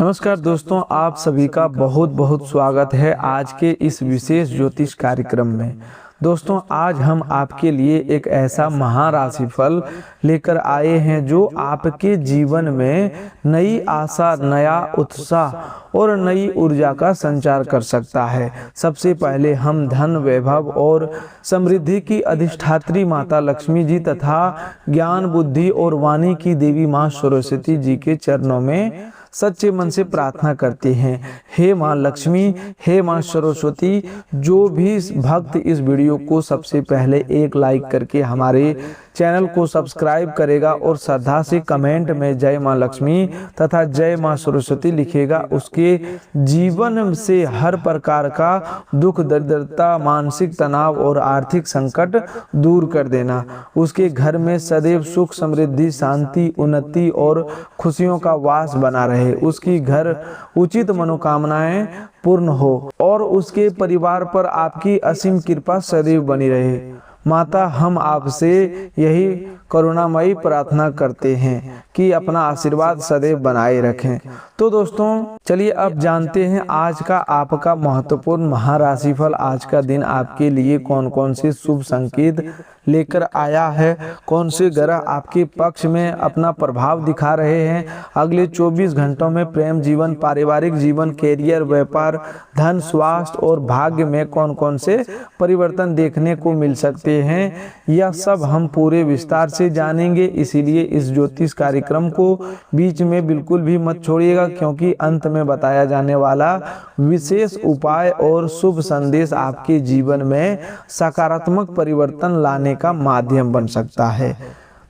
नमस्कार दोस्तों, आप सभी का बहुत बहुत स्वागत है आज के इस विशेष ज्योतिष कार्यक्रम में। दोस्तों, आज हम आपके लिए एक ऐसा महाराशिफल लेकर आए हैं जो आपके जीवन में नई आशा, नया उत्साह और नई ऊर्जा का संचार कर सकता है। सबसे पहले हम धन, वैभव और समृद्धि की अधिष्ठात्री माता लक्ष्मी जी तथा ज्ञान, बुद्धि और वाणी की देवी माँ सरस्वती जी के चरणों में सच्चे मन से प्रार्थना करते हैं। हे माँ लक्ष्मी, हे माँ सरस्वती, जो भी भक्त इस वीडियो को सबसे पहले एक लाइक करके हमारे चैनल को सब्सक्राइब करेगा और श्रद्धा से कमेंट में जय माँ लक्ष्मी तथा जय माँ सरस्वती लिखेगा, उसके जीवन से हर प्रकार का दुख, दरिद्रता, मानसिक तनाव और आर्थिक संकट दूर कर देना। उसके घर में सदैव सुख, समृद्धि, शांति, उन्नति और खुशियों का वास बना रहे। उसकी घर उचित मनोकामनाएं पूर्ण हो और उसके परिवार पर आपकी असीम कृपा सदैव बनी रहे। माता, हम आपसे यही करुणामयी प्रार्थना करते हैं कि अपना आशीर्वाद सदैव बनाए रखें। तो दोस्तों, चलिए अब जानते हैं आज का आपका महत्वपूर्ण महाराशिफल। आज का दिन आपके लिए कौन कौन से शुभ संकेत लेकर आया है, कौन से ग्रह आपके पक्ष में अपना प्रभाव दिखा रहे हैं, अगले 24 घंटों में प्रेम जीवन, पारिवारिक जीवन, कैरियर, व्यापार, धन, स्वास्थ्य और भाग्य में कौन कौन से परिवर्तन देखने को मिल सकते हैं, यह सब हम पूरे विस्तार से जानेंगे। इसीलिए इस ज्योतिष कार्यक्रम को बीच में बिल्कुल भी मत छोड़िएगा, क्योंकि अंत में बताया जाने वाला विशेष उपाय और शुभ संदेश आपके जीवन में सकारात्मक परिवर्तन लाने का माध्यम बन सकता है।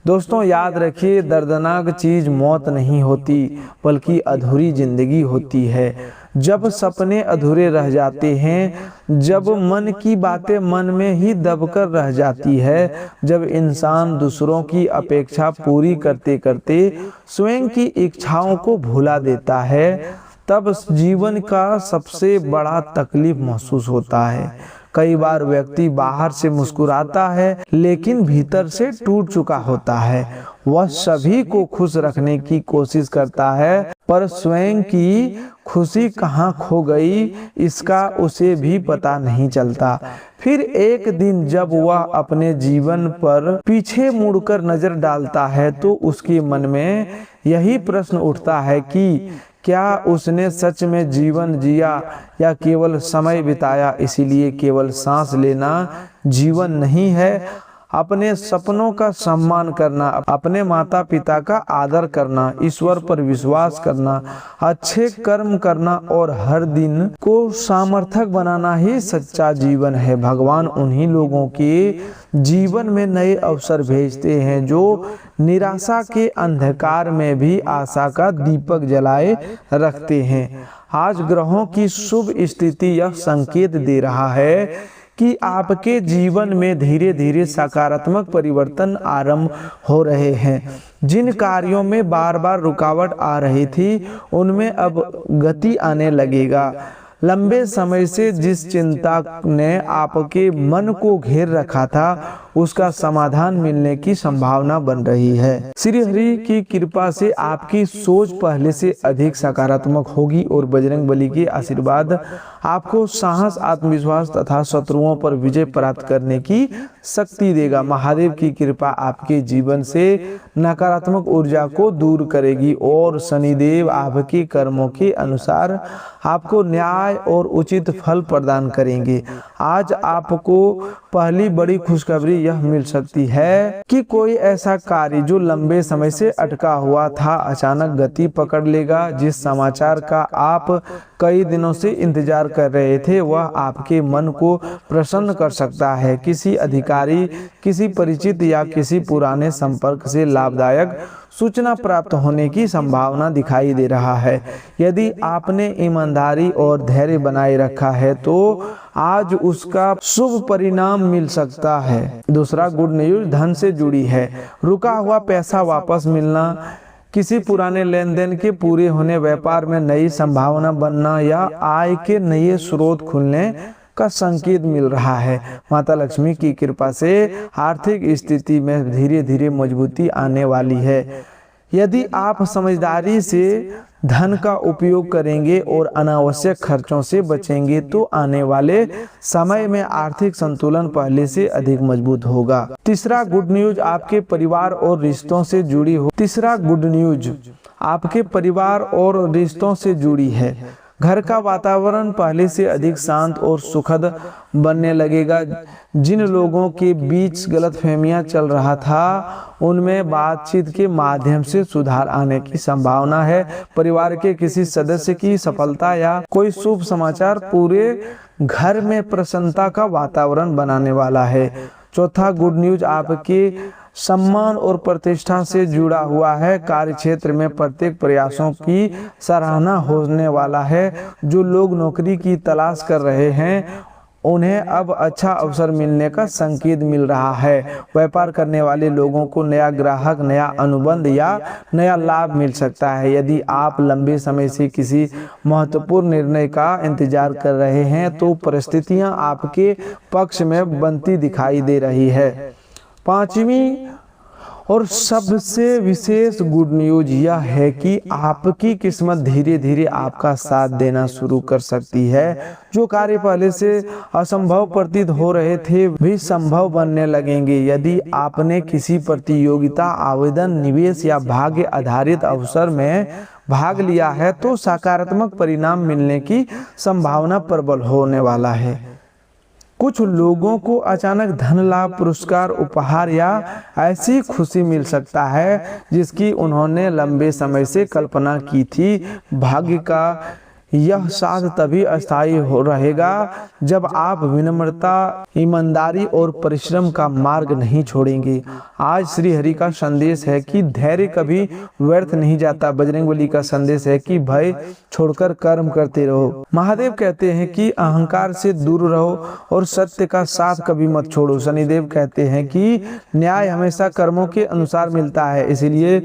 दोस्तों, याद रखिए, दर्दनाक चीज मौत नहीं होती बल्कि अधूरी जिंदगी होती है। जब सपने अधूरे रह जाते हैं, जब मन की बातें मन में ही दबकर रह जाती है, जब इंसान दूसरों की अपेक्षा पूरी करते करते स्वयं की इच्छाओं को भुला देता है, तब जीवन का सबसे बड़ा तकलीफ महसूस होता है। कई बार व्यक्ति बाहर से मुस्कुराता है लेकिन भीतर से टूट चुका होता है। वह सभी को खुश रखने की कोशिश करता है, पर स्वयं की खुशी कहाँ खो गई इसका उसे भी पता नहीं चलता। फिर एक दिन जब वह अपने जीवन पर पीछे मुड़कर नजर डालता है तो उसके मन में यही प्रश्न उठता है कि क्या उसने सच में जीवन जिया या केवल समय बिताया। इसीलिए केवल सांस लेना जीवन नहीं है। अपने सपनों का सम्मान करना, अपने माता पिता का आदर करना, ईश्वर पर विश्वास करना, अच्छे कर्म करना और हर दिन को सार्थक बनाना ही सच्चा जीवन है। भगवान उन्हीं लोगों के जीवन में नए अवसर भेजते हैं जो निराशा के अंधकार में भी आशा का दीपक जलाए रखते हैं। आज ग्रहों की शुभ स्थिति यह संकेत दे रहा है कि आपके जीवन में धीरे धीरे सकारात्मक परिवर्तन आरंभ हो रहे हैं। जिन कार्यों में बार बार रुकावट आ रही थी उनमें अब गति आने लगेगा। लंबे समय से जिस चिंता ने आपके मन को घेर रखा था उसका समाधान मिलने की संभावना बन रही है। श्री हरि की कृपा से आपकी सोच पहले से अधिक सकारात्मक होगी और बजरंग बली के आशीर्वाद आपको साहस, आत्मविश्वास तथा शत्रुओं पर विजय प्राप्त करने की शक्ति देगा। महादेव की कृपा आपके जीवन से नकारात्मक ऊर्जा को दूर करेगी और शनिदेव आपके कर्मों के अनुसार आपको न्याय और उचित फल प्रदान करेंगे। आज आपको पहली बड़ी खुशखबरी यह मिल सकती है कि कोई ऐसा कार्य जो लंबे समय से अटका हुआ था अचानक गति पकड़ लेगा। जिस समाचार का आप कई दिनों से इंतजार कर रहे थे वह आपके मन को प्रसन्न कर सकता है। किसी अधिकारी, किसी परिचित या किसी पुराने संपर्क से लाभदायक सूचना प्राप्त होने की संभावना दिखाई दे रहा है। यदि आपने ईमानदारी और धैर्य बनाए रखा है तो आज उसका शुभ परिणाम मिल सकता है। दूसरा गुड न्यूज धन से जुड़ी है। रुका हुआ पैसा वापस मिलना, किसी पुराने लेन देन के पूरे होने, व्यापार में नई संभावना बनना या आय के नए स्रोत खुलने का संकेत मिल रहा है। माता लक्ष्मी की कृपा से आर्थिक स्थिति में धीरे धीरे मजबूती आने वाली है। यदि आप समझदारी से धन का उपयोग करेंगे और अनावश्यक खर्चों से बचेंगे तो आने वाले समय में आर्थिक संतुलन पहले से अधिक मजबूत होगा। तीसरा गुड न्यूज आपके परिवार और रिश्तों से जुड़ी हो। तीसरा गुड न्यूज आपके परिवार और रिश्तों से जुड़ी है। घर का वातावरण पहले से अधिक शांत और सुखद बनने लगेगा। जिन लोगों के बीच गलतफहमियां चल रहा था उनमें बातचीत के माध्यम से सुधार आने की संभावना है। परिवार के किसी सदस्य की सफलता या कोई शुभ समाचार पूरे घर में प्रसन्नता का वातावरण बनाने वाला है। चौथा गुड न्यूज आपके सम्मान और प्रतिष्ठा से जुड़ा हुआ है। कार्य क्षेत्र में प्रत्येक प्रयासों की सराहना होने वाला है। जो लोग नौकरी की तलाश कर रहे हैं उन्हें अब अच्छा अवसर मिलने का संकेत मिल रहा है। व्यापार करने वाले लोगों को नया ग्राहक, नया अनुबंध या नया लाभ मिल सकता है। यदि आप लंबे समय से किसी महत्वपूर्ण निर्णय का इंतजार कर रहे हैं तो परिस्थितियां आपके पक्ष में बनती दिखाई दे रही है। पांचवी और सबसे विशेष गुड न्यूज यह है कि आपकी किस्मत धीरे धीरे आपका साथ देना शुरू कर सकती है। जो कार्य पहले से असंभव प्रतीत हो रहे थे भी संभव बनने लगेंगे। यदि आपने किसी प्रतियोगिता, आवेदन, निवेश या भाग्य आधारित अवसर में भाग लिया है तो सकारात्मक परिणाम मिलने की संभावना प्रबल होने वाला है। कुछ लोगों को अचानक धन लाभ, पुरस्कार, उपहार या ऐसी खुशी मिल सकता है जिसकी उन्होंने लंबे समय से कल्पना की थी। भाग्य का यह साथ तभी अस्थायी हो रहेगा जब आप विनम्रता, ईमानदारी और परिश्रम का मार्ग नहीं छोड़ेंगे। आज श्री हरि का संदेश है कि धैर्य कभी व्यर्थ नहीं जाता। बजरंगबली का संदेश है कि भय छोड़कर कर्म करते रहो। महादेव कहते हैं कि अहंकार से दूर रहो और सत्य का साथ कभी मत छोड़ो। शनिदेव कहते हैं कि न्याय हमेशा कर्मों के अनुसार मिलता है, इसलिए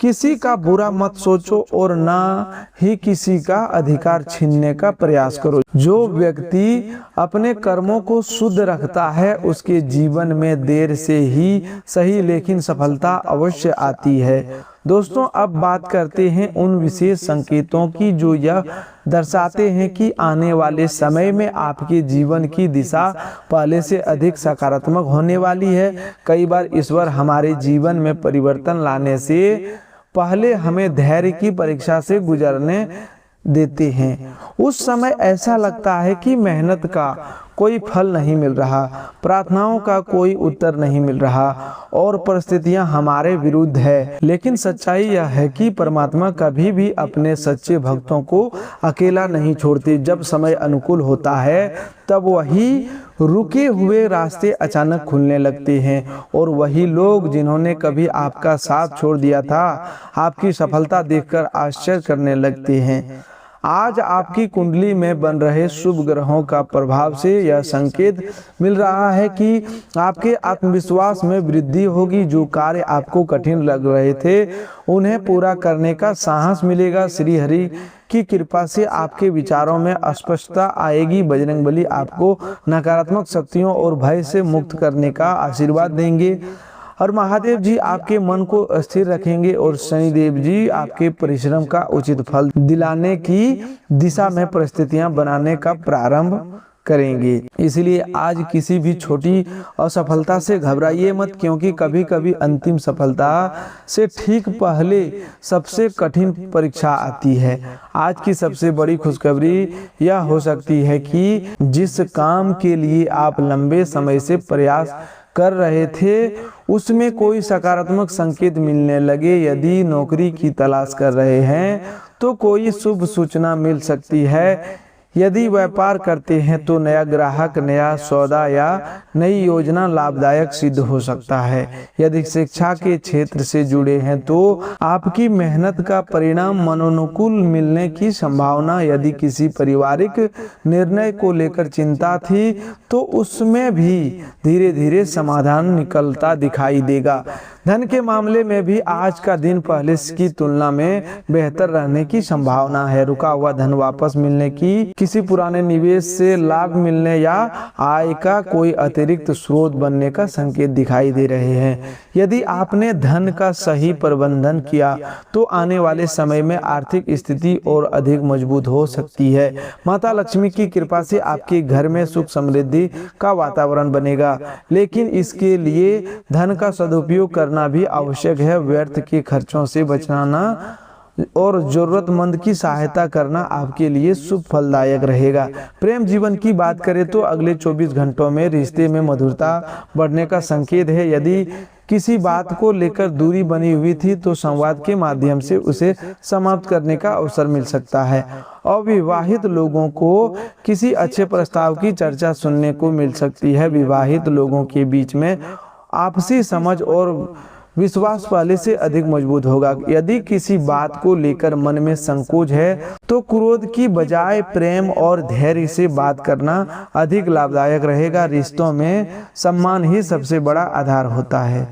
किसी का बुरा मत सोचो और ना ही किसी का अधिकार छीनने का प्रयास करो। जो व्यक्ति अपने कर्मों को शुद्ध रखता है उसके जीवन में देर से ही सही लेकिन सफलता अवश्य आती है। दोस्तों, अब बात करते हैं उन विशेष संकेतों की जो यह दर्शाते हैं कि आने वाले समय में आपके जीवन की दिशा पहले से अधिक सकारात्मक होने वाली है। कई बार ईश्वर हमारे जीवन में परिवर्तन लाने से पहले हमें धैर्य की परीक्षा से गुजरने देते हैं। उस समय ऐसा लगता है कि मेहनत का कोई फल नहीं मिल रहा, प्रार्थनाओं का कोई उत्तर नहीं मिल रहा और परिस्थितियां हमारे विरुद्ध है। लेकिन सच्चाई यह है कि परमात्मा कभी भी अपने सच्चे भक्तों को अकेला नहीं छोड़ते। जब समय अनुकूल होता है तब वही रुके हुए रास्ते अचानक खुलने लगते हैं और वही लोग जिन्होंने कभी आपका साथ छोड़ दिया था आपकी सफलता देखकर आश्चर्य करने लगते हैं। आज आपकी कुंडली में बन रहे शुभ ग्रहों का प्रभाव से यह संकेत मिल रहा है कि आपके आत्मविश्वास में वृद्धि होगी। जो कार्य आपको कठिन लग रहे थे उन्हें पूरा करने का साहस मिलेगा। श्री हरि की कृपा से आपके विचारों में स्पष्टता आएगी। बजरंगबली आपको नकारात्मक शक्तियों और भय से मुक्त करने का आशीर्वाद देंगे और महादेव जी आपके मन को स्थिर रखेंगे और शनिदेव जी आपके परिश्रम का उचित फल दिलाने की दिशा में परिस्थितियां बनाने का प्रारंभ करेंगे। इसलिए आज किसी भी छोटी असफलता से घबराइए मत, क्योंकि कभी कभी अंतिम सफलता से ठीक पहले सबसे कठिन परीक्षा आती है। आज की सबसे बड़ी खुशखबरी यह हो सकती है कि जिस काम के लिए आप लंबे समय से प्रयास कर रहे थे उसमें कोई सकारात्मक संकेत मिलने लगे। यदि नौकरी की तलाश कर रहे हैं तो कोई शुभ सूचना मिल सकती है। यदि व्यापार करते हैं तो नया ग्राहक, नया सौदा या नई योजना लाभदायक सिद्ध हो सकता है। यदि शिक्षा के क्षेत्र से जुड़े हैं तो आपकी मेहनत का परिणाम मनोनुकूल मिलने की संभावना। यदि किसी पारिवारिक निर्णय को लेकर चिंता थी तो उसमें भी धीरे धीरे समाधान निकलता दिखाई देगा। धन के मामले में भी आज का दिन पहले की तुलना में बेहतर रहने की संभावना है। रुका हुआ धन वापस मिलने की, किसी पुराने निवेश से लाभ मिलने या आय का कोई अतिरिक्त स्रोत बनने का संकेत दिखाई दे रहे हैं। यदि आपने धन का सही प्रबंधन किया तो आने वाले समय में आर्थिक स्थिति और अधिक मजबूत हो सकती है। माता लक्ष्मी की कृपा से आपके घर में सुख समृद्धि का वातावरण बनेगा, लेकिन इसके लिए धन का सदुपयोग करना भी आवश्यक है। व्यर्थ के खर्चों से बचना और जरूरतमंद की सहायता करना आपके लिए शुभ फलदायक रहेगा। प्रेम जीवन की बात करें तो अगले 24 घंटों में रिश्ते में मधुरता बढ़ने का संकेत है। यदि किसी बात को लेकर दूरी बनी हुई थी तो संवाद के माध्यम से उसे समाप्त करने का अवसर मिल सकता है। अविवाहित लोगों को किसी अच्छे प्रस्ताव की चर्चा सुनने को मिल सकती है। विवाहित लोगों के बीच में आपसी समझ और विश्वास पहले से अधिक मजबूत होगा। यदि किसी बात को लेकर मन में संकोच है तो क्रोध की बजाय प्रेम और धैर्य से बात करना अधिक लाभदायक रहेगा। रिश्तों में सम्मान ही सबसे बड़ा आधार होता है।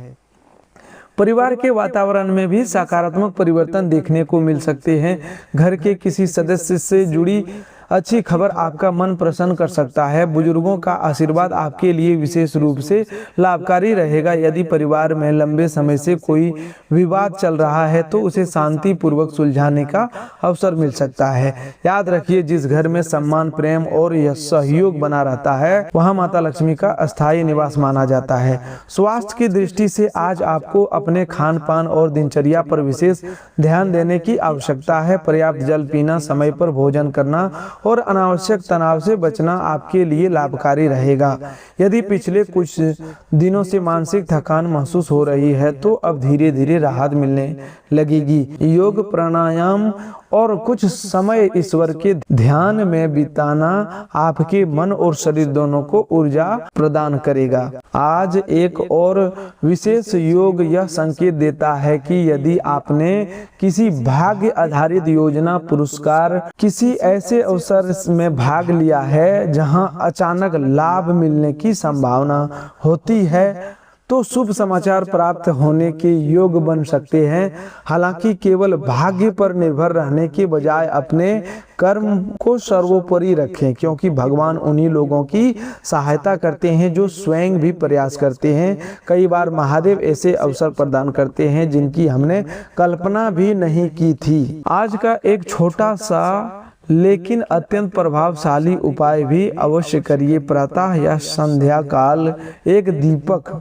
परिवार के वातावरण में भी सकारात्मक परिवर्तन देखने को मिल सकते हैं। घर के किसी सदस्य से जुड़ी अच्छी खबर आपका मन प्रसन्न कर सकता है। बुजुर्गों का आशीर्वाद आपके लिए विशेष रूप से लाभकारी रहेगा। यदि परिवार में लंबे समय से कोई विवाद चल रहा है तो उसे शांति पूर्वक सुलझाने का अवसर मिल सकता है। याद रखिए, जिस घर में सम्मान, प्रेम और सहयोग बना रहता है वहां माता लक्ष्मी का अस्थायी निवास माना जाता है। स्वास्थ्य की दृष्टि से आज आपको अपने खान पान और दिनचर्या पर विशेष ध्यान देने की आवश्यकता है। पर्याप्त जल पीना, समय पर भोजन करना और अनावश्यक तनाव से बचना आपके लिए लाभकारी रहेगा। यदि पिछले कुछ दिनों से मानसिक थकान महसूस हो रही है तो अब धीरे धीरे राहत मिलने लगेगी। योग, प्राणायाम और कुछ समय ईश्वर के ध्यान में बिताना आपके मन और शरीर दोनों को ऊर्जा प्रदान करेगा। आज एक और विशेष योग यह संकेत देता है कि यदि आपने किसी भाग्य आधारित योजना, पुरस्कार, किसी ऐसे अवसर में भाग लिया है जहां अचानक लाभ मिलने की संभावना होती है तो शुभ समाचार प्राप्त होने के योग बन सकते हैं। हालांकि केवल भाग्य पर निर्भर रहने के बजाय अपने कर्म को सर्वोपरि रखें, क्योंकि भगवान उन्हीं लोगों की सहायता करते हैं जो स्वयं भी प्रयास करते हैं। कई बार महादेव ऐसे अवसर प्रदान करते हैं जिनकी हमने कल्पना भी नहीं की थी। आज का एक छोटा सा लेकिन अत्यंत प्रभावशाली उपाय भी अवश्य करिए। प्रातः या संध्या काल एक दीपक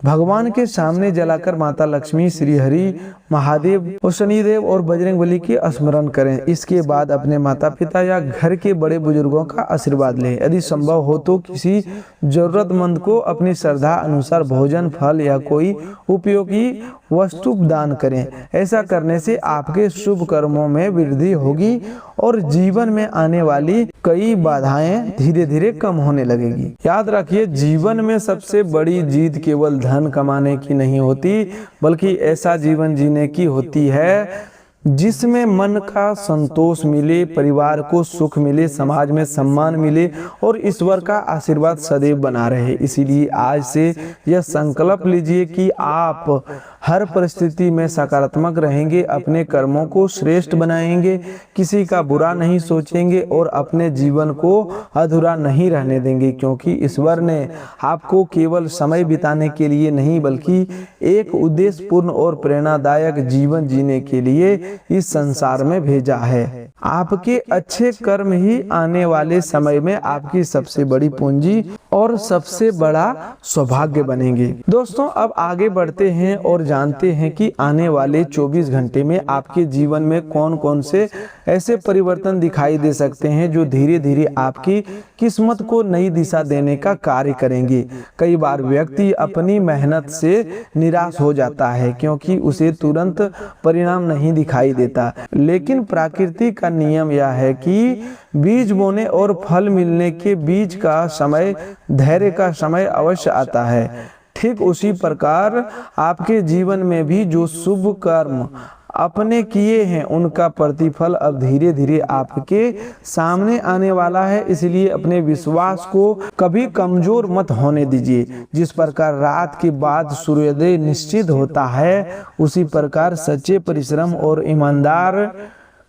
भगवान के सामने जलाकर माता लक्ष्मी, श्री हरि, महादेव और शनिदेव और बजरंगबली के स्मरण करें। इसके बाद अपने माता पिता या घर के बड़े बुजुर्गों का आशीर्वाद लें। यदि संभव हो तो किसी जरूरतमंद को अपनी श्रद्धा अनुसार भोजन, फल या कोई उपयोगी वस्तु दान करें। ऐसा करने से आपके शुभ कर्मों में वृद्धि होगी और जीवन में आने वाली कई बाधाएं धीरे धीरे कम होने लगेगी। याद रखिए, जीवन में सबसे बड़ी जीत केवल धन कमाने की नहीं होती, बल्कि ऐसा जीवन जीने की होती है जिसमें मन का संतोष मिले, परिवार को सुख मिले, समाज में सम्मान मिले और ईश्वर का आशीर्वाद सदैव बना रहे। इसीलिए आज से यह संकल्प लीजिए कि आप हर परिस्थिति में सकारात्मक रहेंगे, अपने कर्मों को श्रेष्ठ बनाएंगे, किसी का बुरा नहीं सोचेंगे और अपने जीवन को अधूरा नहीं रहने देंगे, क्योंकि ईश्वर ने आपको केवल समय बिताने के लिए नहीं बल्कि एक उद्देश्यपूर्ण और प्रेरणादायक जीवन जीने के लिए इस संसार में भेजा है। आपके अच्छे कर्म ही आने वाले समय में आपकी सबसे बड़ी पूंजी और सबसे बड़ा सौभाग्य बनेंगे। दोस्तों, अब आगे बढ़ते हैं और जानते हैं कि आने वाले 24 घंटे में आपके जीवन में कौन कौन से ऐसे परिवर्तन दिखाई दे सकते हैं जो धीरे धीरे आपकी किस्मत को नई दिशा देने का कार्य करेंगे। कई बार व्यक्ति अपनी मेहनत से निराश हो जाता है क्योंकि उसे तुरंत परिणाम नहीं दिखाई देता, लेकिन प्रकृति का नियम यह है कि बीज बोने और फल मिलने के बीच का समय, धैर्य का समय अवश्य आता है। ठीक उसी प्रकार आपके जीवन में भी जो शुभ कर्म अपने किए हैं उनका प्रतिफल अब धीरे धीरे आपके सामने आने वाला है। इसलिए अपने विश्वास को कभी कमजोर मत होने दीजिए। जिस प्रकार रात के बाद सूर्योदय निश्चित होता है, उसी प्रकार सच्चे परिश्रम और ईमानदार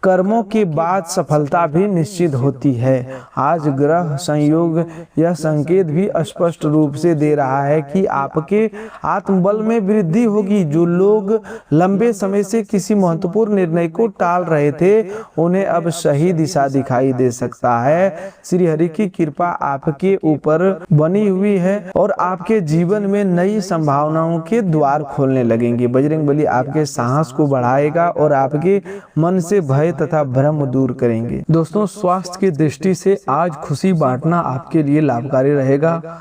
कर्मों के बाद सफलता भी निश्चित होती है। आज ग्रह संयोग यह संकेत भी स्पष्ट रूप से दे रहा है कि आपके आत्मबल में वृद्धि होगी। जो लोग लंबे समय से किसी महत्वपूर्ण निर्णय को टाल रहे थे, उन्हें अब सही दिशा दिखाई दे सकता है। श्री हरि की कृपा आपके ऊपर बनी हुई है और आपके जीवन में नई संभावनाओं के द्वार खोलने लगेंगे। बजरंगबली आपके साहस को बढ़ाएगा और आपके मन से भय तथा भ्रम दूर करेंगे। दोस्तों, स्वास्थ्य की दृष्टि से आज खुशी बांटना आपके लिए लाभकारी रहेगा।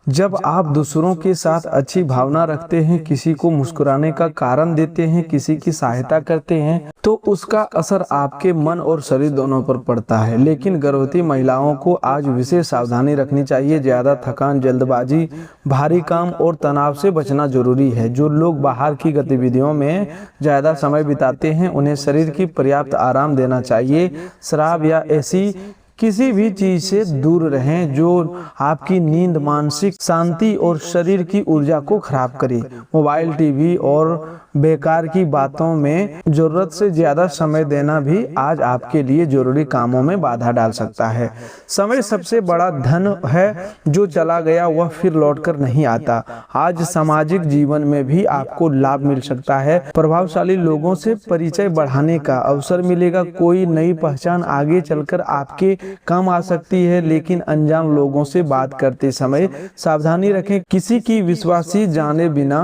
जब आप दूसरों के साथ अच्छी भावना रखते हैं, किसी को मुस्कुराने का कारण देते हैं, किसी की सहायता करते हैं, तो उसका असर आपके मन और शरीर दोनों पर पड़ता है। लेकिन गर्भवती महिलाओं को आज विशेष सावधानी रखनी चाहिए। ज्यादा थकान, जल्दबाजी, भारी काम और तनाव से बचना जरूरी है। जो लोग बाहर की गतिविधियों में ज्यादा समय बिताते हैं, उन्हें शरीर की पर्याप्त आराम देना चाहिए। शराब या ऐसी किसी भी चीज से दूर रहें जो आपकी नींद, मानसिक शांति और शरीर की ऊर्जा को खराब करे। मोबाइल, टीवी और बेकार की बातों में जरूरत से ज्यादा समय देना भी आज आपके लिए जरूरी कामों में बाधा डाल सकता है। समय सबसे बड़ा धन है, जो चला गया वह फिर लौटकर नहीं आता। आज सामाजिक जीवन में भी आपको लाभ मिल सकता है। प्रभावशाली लोगों से परिचय बढ़ाने का अवसर मिलेगा। कोई नई पहचान आगे चलकर आपके काम आ सकती है। लेकिन अनजान लोगों से बात करते समय सावधानी रखें। किसी की विश्वासी जाने बिना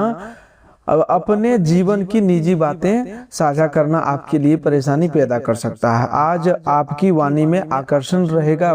अपने जीवन की निजी बातें साझा करना आपके लिए परेशानी पैदा कर सकता है। आज आपकी वाणी में आकर्षण रहेगा,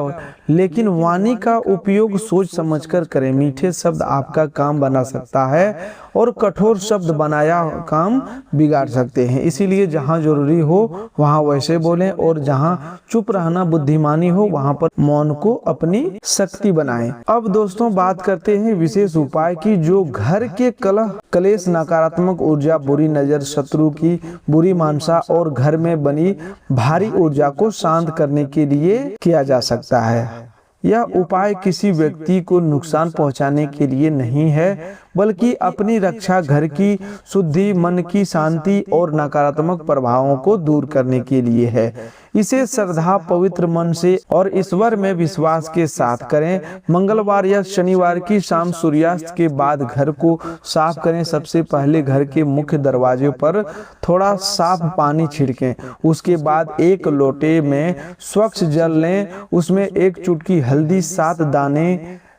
लेकिन वाणी का उपयोग सोच समझकर करें। मीठे शब्द आपका काम बना सकता है और कठोर शब्द बनाया काम बिगाड़ सकते हैं। इसीलिए जहां जरूरी हो वहां वैसे बोलें और जहां चुप रहना बुद्धिमानी हो, वहां पर मौन को अपनी शक्ति बनाएं। अब दोस्तों, बात करते हैं विशेष उपाय की, जो घर के कलह, क्लेश, नकारात्मक ऊर्जा, बुरी नजर, शत्रु की बुरी मानसा और घर में बनी भारी ऊर्जा को शांत करने के लिए किया जा सकता है। यह उपाय किसी व्यक्ति को नुकसान पहुंचाने के लिए नहीं है, बल्कि अपनी रक्षा, घर की शुद्धि, मन की शांति और नकारात्मक प्रभावों को दूर करने के लिए है। इसे श्रद्धा, पवित्र मन से और ईश्वर में विश्वास के साथ करें। मंगलवार या शनिवार की शाम सूर्यास्त के बाद घर को साफ करें। सबसे पहले घर के मुख्य दरवाजे पर थोड़ा साफ पानी छिड़कें। उसके बाद एक लोटे में स्वच्छ जल लें। उसमें एक चुटकी हल्दी, 7 दाने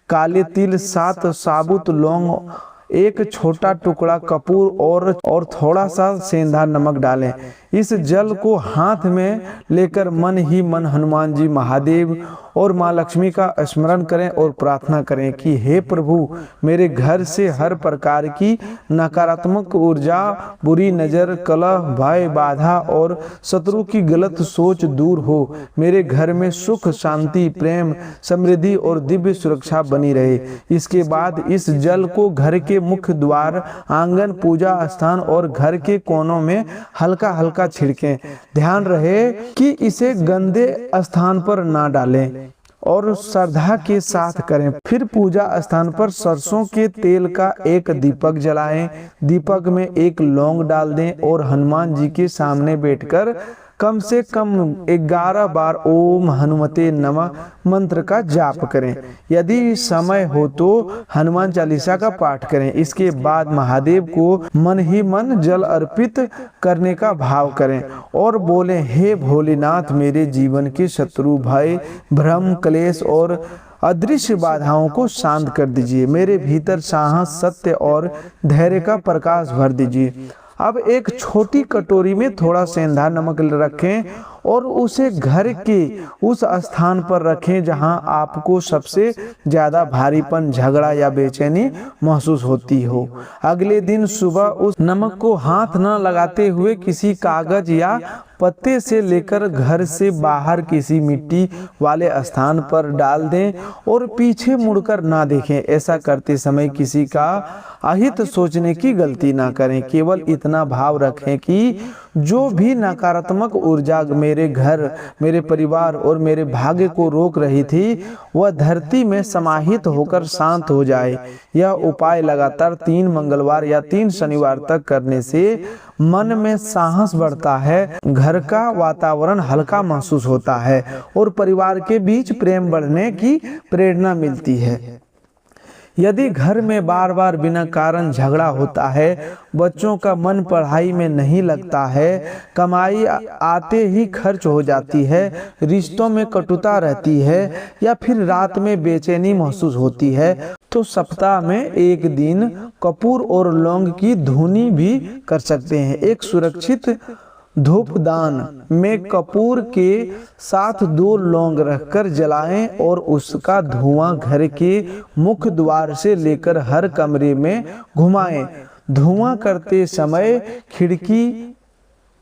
काले तिल, 7 साबुत लौंग, एक छोटा टुकड़ा कपूर और थोड़ा सा सेंधा नमक डालें। इस जल को हाथ में लेकर मन ही मन हनुमान जी, महादेव और माँ लक्ष्मी का स्मरण करें और प्रार्थना करें कि हे प्रभु, मेरे घर से हर प्रकार की नकारात्मक ऊर्जा, बुरी नजर, कलह, भय, बाधा और शत्रु की गलत सोच दूर हो। मेरे घर में सुख, शांति, प्रेम, समृद्धि और दिव्य सुरक्षा बनी रहे। इसके बाद इस जल को घर के मुख्य द्वार, आंगन, पूजा स्थान और घर के कोनों में हल्का हल्का छिड़कें। ध्यान रहे कि इसे गंदे स्थान पर ना डालें और श्रद्धा के साथ करें। फिर पूजा स्थान पर सरसों के तेल का एक दीपक जलाएं। दीपक में एक लौंग डाल दें और हनुमान जी के सामने बैठकर कम से कम 11 बार ओम हनुमते नमः मंत्र का जाप करें। यदि समय हो तो हनुमान चालीसा का पाठ करें। इसके बाद महादेव को मन ही मन जल अर्पित करने का भाव करें और बोलें, हे भोलेनाथ, मेरे जीवन के शत्रु, भय, भ्रम, क्लेश और अदृश्य बाधाओं को शांत कर दीजिए। मेरे भीतर साहस, सत्य और धैर्य का प्रकाश भर दीजिए। अब एक छोटी कटोरी में थोड़ा सेंधा नमक रखें और उसे घर के उस स्थान पर रखें जहां आपको सबसे ज्यादा भारीपन, झगड़ा या बेचैनी महसूस होती हो। अगले दिन सुबह उस नमक को हाथ न लगाते हुए किसी कागज या पत्ते से लेकर घर से बाहर किसी मिट्टी वाले स्थान पर डाल दें और पीछे मुड़कर ना देखें। ऐसा करते समय किसी का अहित सोचने की गलती ना करें। केवल इतना भाव रखें कि जो भी नकारात्मक ऊर्जा मेरे घर, मेरे परिवार और मेरे भाग्य को रोक रही थी वह धरती में समाहित होकर शांत हो जाए। यह उपाय लगातार 3 मंगलवार या 3 शनिवार तक करने से मन में साहस बढ़ता है, घर का वातावरण हल्का महसूस होता है और परिवार के बीच प्रेम बढ़ने की प्रेरणा मिलती है। यदि घर में बार बार बिना कारण झगड़ा होता है, बच्चों का मन पढ़ाई में नहीं लगता है, कमाई आते ही खर्च हो जाती है, रिश्तों में कटुता रहती है या फिर रात में बेचैनी महसूस होती है, तो सप्ताह में एक दिन कपूर और लौंग की धुनी भी कर सकते हैं। एक सुरक्षित धूपदान में कपूर के साथ 2 लौंग रखकर जलाएं और उसका धुआं घर के मुख्य द्वार से लेकर हर कमरे में घुमाएं। धुआं करते समय खिड़की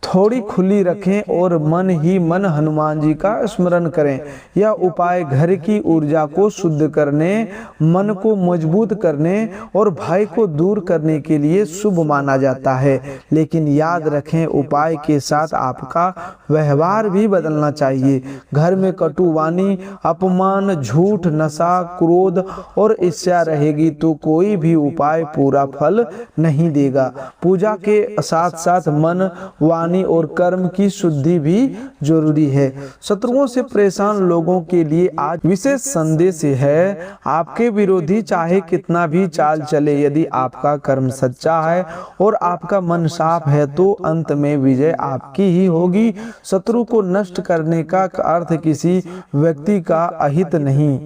थोड़ी खुली रखें और मन ही मन हनुमान जी का स्मरण करें। यह उपाय घर की ऊर्जा को शुद्ध करने, मन को मजबूत करने और भय को दूर करने के लिए शुभ माना जाता है। लेकिन याद रखें, उपाय के साथ आपका व्यवहार भी बदलना चाहिए। घर में कटुवाणी, अपमान, झूठ, नशा, क्रोध और ईर्ष्या रहेगी तो कोई भी उपाय पूरा फल नहीं देगा। पूजा के साथ साथ मन, वाणी और कर्म की शुद्धि भी जरूरी है। शत्रुओं से परेशान लोगों के लिए आज विशेष संदेश है। आपके विरोधी चाहे कितना भी चाल चले, यदि आपका कर्म सच्चा है और आपका मन साफ है तो अंत में विजय आपकी ही होगी। शत्रु को नष्ट करने का अर्थ किसी व्यक्ति का अहित नहीं,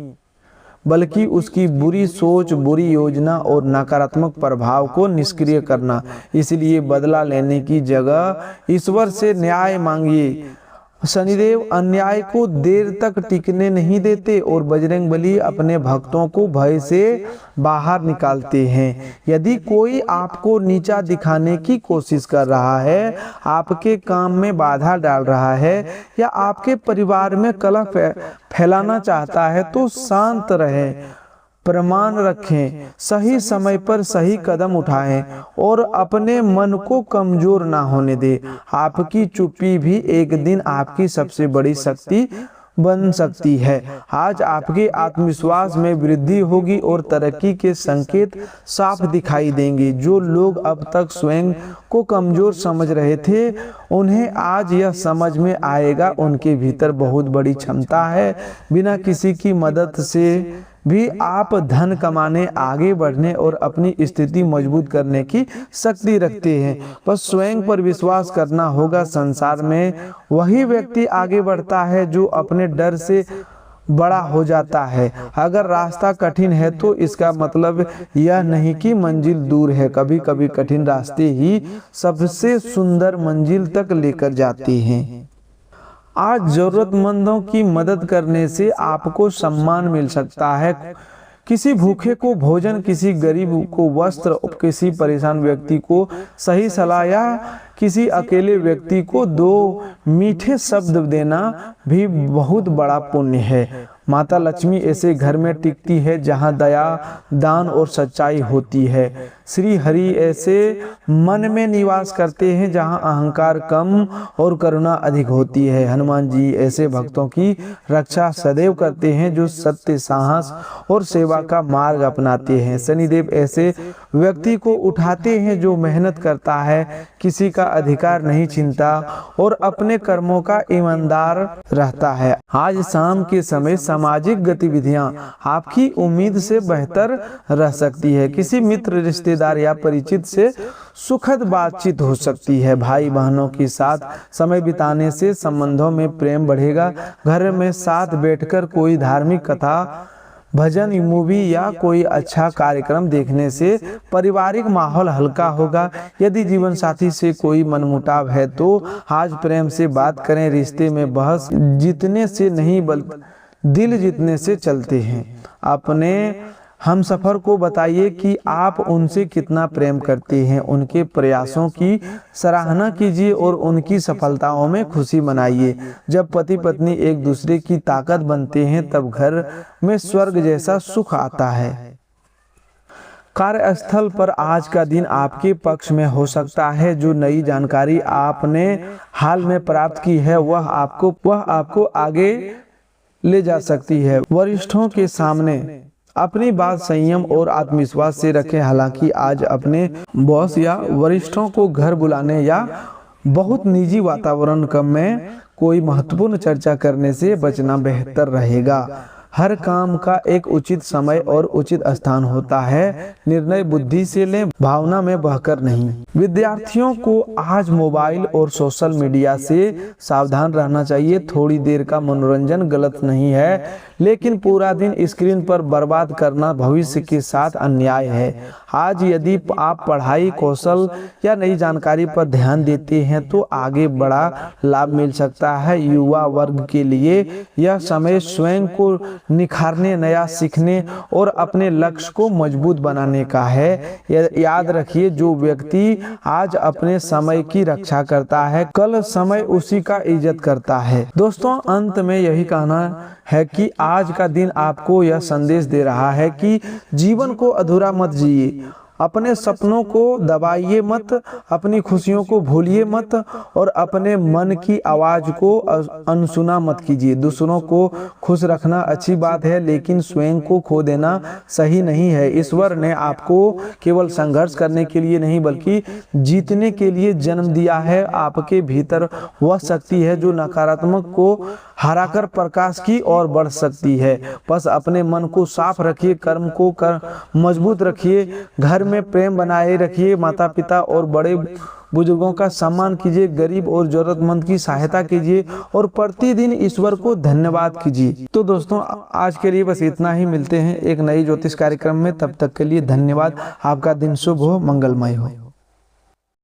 बल्कि उसकी बुरी सोच, बुरी योजना और नकारात्मक प्रभाव को निष्क्रिय करना। इसलिए बदला लेने की जगह ईश्वर से न्याय मांगिए। शनिदेव अन्याय को देर तक टिकने नहीं देते और बजरंगबली अपने भक्तों को भय से बाहर निकालते हैं। यदि कोई आपको नीचा दिखाने की कोशिश कर रहा है, आपके काम में बाधा डाल रहा है या आपके परिवार में कलह फैलाना चाहता है तो शांत रहें, प्रमाण रखें, सही समय पर सही कदम उठाएं और अपने मन को कमजोर ना होने दें। आपकी चुप्पी भी एक दिन आपकी सबसे बड़ी शक्ति बन सकती है। आज आपके आत्मविश्वास में वृद्धि होगी और तरक्की के संकेत साफ दिखाई देंगे। जो लोग अब तक स्वयं को कमजोर समझ रहे थे, उन्हें आज यह समझ में आएगा उनके भीतर बहुत बड़ी क्षमता है। बिना किसी की मदद से भी आप धन कमाने, आगे बढ़ने और अपनी स्थिति मजबूत करने की शक्ति रखते हैं। बस स्वयं पर विश्वास करना होगा। संसार में वही व्यक्ति आगे बढ़ता है जो अपने डर से बड़ा हो जाता है। अगर रास्ता कठिन है तो इसका मतलब यह नहीं कि मंजिल दूर है। कभी कभी कठिन रास्ते ही सबसे सुंदर मंजिल तक लेकर जाते हैं। आज जरूरतमंदों की मदद करने से आपको सम्मान मिल सकता है। किसी भूखे को भोजन, किसी गरीब को वस्त्र, किसी परेशान व्यक्ति को सही सलाह या किसी अकेले व्यक्ति को 2 मीठे शब्द देना भी बहुत बड़ा पुण्य है। माता लक्ष्मी ऐसे घर में टिकती है जहां दया, दान और सच्चाई होती है। श्री हरि ऐसे मन में निवास करते हैं जहां अहंकार कम और करुणा अधिक होती है। हनुमान जी ऐसे भक्तों की रक्षा सदैव करते हैं जो सत्य, साहस और सेवा का मार्ग अपनाते हैं। शनिदेव ऐसे व्यक्ति को उठाते हैं जो मेहनत करता है, किसी का अधिकार नहीं छीनता और अपने कर्मों का ईमानदार रहता है। आज शाम के समय सामाजिक गतिविधियां आपकी उम्मीद से बेहतर रह सकती है। किसी मित्र, रिश्तेदार या परिचित से सुखद बातचीत हो सकती है। भाई बहनों के साथ समय बिताने से संबंधों में प्रेम बढ़ेगा। घर में साथ बैठकर कोई धार्मिक कथा, भजन, मूवी या कोई अच्छा कार्यक्रम देखने से पारिवारिक माहौल हल्का होगा। यदि जीवन साथी से कोई मनमुटाव है तो आज प्रेम से बात करें। रिश्ते में बहस जीतने से नहीं बल्कि दिल जीतने से चलते हैं। अपने हमसफर को बताइए कि आप उनसे कितना प्रेम करते हैं। उनके प्रयासों की सराहना कीजिए और उनकी सफलताओं में खुशी मनाइए। जब पति पत्नी एक दूसरे की ताकत बनते हैं तब घर में स्वर्ग जैसा सुख आता है। कार्यस्थल पर आज का दिन आपके पक्ष में हो सकता है। जो नई जानकारी आपने हाल में प्राप्त की है वह आपको आगे ले जा सकती है। वरिष्ठों के सामने अपनी बात संयम और आत्मविश्वास से रखें। हालांकि आज अपने बॉस या वरिष्ठों को घर बुलाने या बहुत निजी वातावरण में कोई महत्वपूर्ण चर्चा करने से बचना बेहतर रहेगा। हर काम का एक उचित समय और उचित स्थान होता है। निर्णय बुद्धि से लें, भावना में बहकर नहीं। विद्यार्थियों को आज मोबाइल और सोशल मीडिया से सावधान रहना चाहिए। थोड़ी देर का मनोरंजन गलत नहीं है, लेकिन पूरा दिन स्क्रीन पर बर्बाद करना भविष्य के साथ अन्याय है। आज यदि आप पढ़ाई, कौशल या नई जानकारी पर ध्यान देते हैं तो आगे बड़ा लाभ मिल सकता है। युवा वर्ग के लिए यह समय स्वयं को निखारने, नया सीखने और अपने लक्ष्य को मजबूत बनाने का है। याद रखिए, जो व्यक्ति आज अपने समय की रक्षा करता है कल समय उसी का इज्जत करता है। दोस्तों, अंत में यही कहना है कि आज का दिन आपको यह संदेश दे रहा है कि जीवन को अधूरा मत जिए। अपने सपनों को दबाइए मत, अपनी खुशियों को भूलिए मत और अपने मन की आवाज को अनसुना मत कीजिए। दूसरों को खुश रखना अच्छी बात है, लेकिन स्वयं को खो देना सही नहीं है। ईश्वर ने आपको केवल संघर्ष करने के लिए नहीं बल्कि जीतने के लिए जन्म दिया है। आपके भीतर वह शक्ति है जो नकारात्मक को हराकर प्रकाश की ओर बढ़ सकती है। बस अपने मन को साफ रखिए, कर्म को मजबूत रखिए, घर में प्रेम बनाए रखिए, माता पिता और बड़े बुजुर्गों का सम्मान कीजिए, गरीब और जरूरतमंद की सहायता कीजिए और प्रतिदिन ईश्वर को धन्यवाद कीजिए। तो दोस्तों, आज के लिए बस इतना ही। मिलते हैं एक नई ज्योतिष कार्यक्रम में। तब तक के लिए धन्यवाद। आपका दिन शुभ हो, मंगलमय हो।